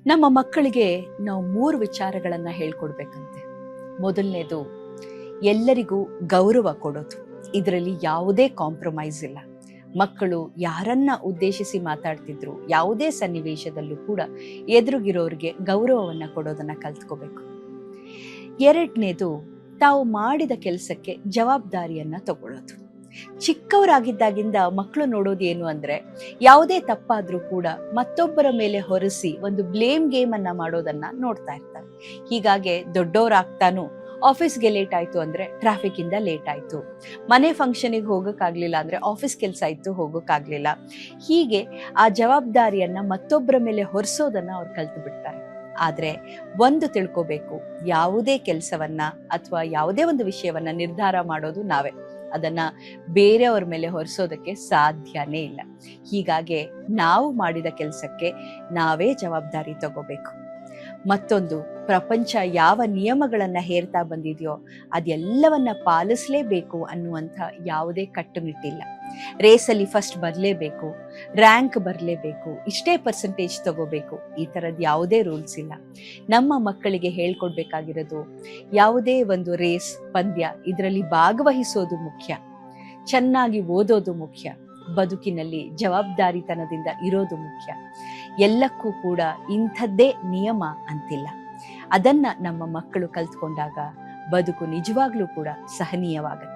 ನಮ್ಮ ಮಕ್ಕಳಿಗೆ ನಾವು 3 ವಿಚಾರಗಳನ್ನ ಹೇಳ್ಕೊಡ್ಬೇಕಂತೆ. ಮೊದಲನೇದು, ಎಲ್ಲರಿಗೂ ಗೌರವ ಕೊಡೋದು. ಇದರಲ್ಲಿ ಯಾವುದೇ ಕಾಂಪ್ರಮೈಸ್ ಇಲ್ಲ. ಮಕ್ಕಳು ಯಾರನ್ನ ಉದ್ದೇಶಿಸಿ ಮಾತಾಡ್ತಿದ್ರು, ಯಾವುದೇ ಸನ್ನಿವೇಶದಲ್ಲೂ ಕೂಡ ಎದುರುಗಿರೋರಿಗೆ ಗೌರವವನ್ನ ಕೊಡೋದನ್ನ ಕಲ್ತ್ಕೋಬೇಕು. ಎರಡನೇದು, ತಾವು ಮಾಡಿದ ಕೆಲಸಕ್ಕೆ ಜವಾಬ್ದಾರಿಯನ್ನ ತಗೊಳ್ಳೋದು. ಚಿಕ್ಕವರಾಗಿದ್ದಾಗಿಂದ ಮಕ್ಕಳು ನೋಡೋದು ಏನು ಅಂದ್ರೆ, ಯಾವುದೇ ತಪ್ಪಾದ್ರೂ ಕೂಡ ಮತ್ತೊಬ್ಬರ ಮೇಲೆ ಹೊರಿಸಿ ಒಂದು ಬ್ಲೇಮ್ ಗೇಮ್ ಅನ್ನ ಮಾಡೋದನ್ನ ನೋಡ್ತಾ ಇರ್ತಾರೆ. ಹೀಗಾಗಿ ದೊಡ್ಡವರಾಗ್ತಾನು ಆಫೀಸ್ಗೆ ಲೇಟ್ ಆಯ್ತು ಅಂದ್ರೆ ಟ್ರಾಫಿಕ್ ಇಂದ ಲೇಟ್ ಆಯ್ತು, ಮನೆ ಫಂಕ್ಷನಿಗೆ ಹೋಗೋಕ್ಕಾಗ್ಲಿಲ್ಲ ಅಂದ್ರೆ ಆಫೀಸ್ ಕೆಲಸ ಇತ್ತು ಹೋಗೋಕ್ಕಾಗ್ಲಿಲ್ಲ, ಹೀಗೆ ಆ ಜವಾಬ್ದಾರಿಯನ್ನ ಮತ್ತೊಬ್ಬರ ಮೇಲೆ ಹೊರಿಸೋದನ್ನ ಅವ್ರು ಕಲ್ತು ಬಿಡ್ತಾರೆ. ಆದ್ರೆ ಒಂದು ತಿಳ್ಕೋಬೇಕು, ಯಾವುದೇ ಕೆಲಸವನ್ನ ಅಥವಾ ಯಾವುದೇ ಒಂದು ವಿಷಯವನ್ನ ನಿರ್ಧಾರ ಮಾಡೋದು ನಾವೇ. ಅದನ್ನ ಬೇರೆಯವ್ರ ಮೇಲೆ ಹೊರಿಸೋದಕ್ಕೆ ಸಾಧ್ಯನೇ ಇಲ್ಲ. ಹೀಗಾಗಿ ನಾವು ಮಾಡಿದ ಕೆಲಸಕ್ಕೆ ನಾವೇ ಜವಾಬ್ದಾರಿ ತಗೋಬೇಕು. ಮತ್ತೊಂದು, ಪ್ರಪಂಚ ಯಾವ ನಿಯಮಗಳನ್ನ ಹೇರ್ತಾ ಬಂದಿದೆಯೋ ಅದೆಲ್ಲವನ್ನ ಪಾಲಿಸ್ಲೇಬೇಕು ಅನ್ನುವಂಥ ಯಾವುದೇ ಕಟ್ಟುನಿಟ್ಟಿಲ್ಲ. ರೇಸಲ್ಲಿ ಫಸ್ಟ್ ಬರಲೇಬೇಕು, ರ್ಯಾಂಕ್ ಬರಲೇಬೇಕು, ಇಷ್ಟೇ ಪರ್ಸೆಂಟೇಜ್ ತಗೋಬೇಕು, ಈ ಥರದ್ದು ಯಾವುದೇ ರೂಲ್ಸ್ ಇಲ್ಲ. ನಮ್ಮ ಮಕ್ಕಳಿಗೆ ಹೇಳ್ಕೊಡ್ಬೇಕಾಗಿರೋದು, ಯಾವುದೇ ಒಂದು ರೇಸ್ ಪಂದ್ಯ ಇದರಲ್ಲಿ ಭಾಗವಹಿಸೋದು ಮುಖ್ಯ, ಚೆನ್ನಾಗಿ ಓದೋದು ಮುಖ್ಯ, ಬದುಕಿನಲ್ಲಿ ಜವಾಬ್ದಾರಿತನದಿಂದ ಇರೋದು ಮುಖ್ಯ. ಎಲ್ಲಕ್ಕೂ ಕೂಡ ಇಂಥದ್ದೇ ನಿಯಮ ಅಂತಿಲ್ಲ. ಅದನ್ನ ನಮ್ಮ ಮಕ್ಕಳು ಕಲ್ತ್ಕೊಂಡಾಗ ಬದುಕು ನಿಜವಾಗ್ಲೂ ಕೂಡ ಸಹನೀಯವಾಗುತ್ತೆ.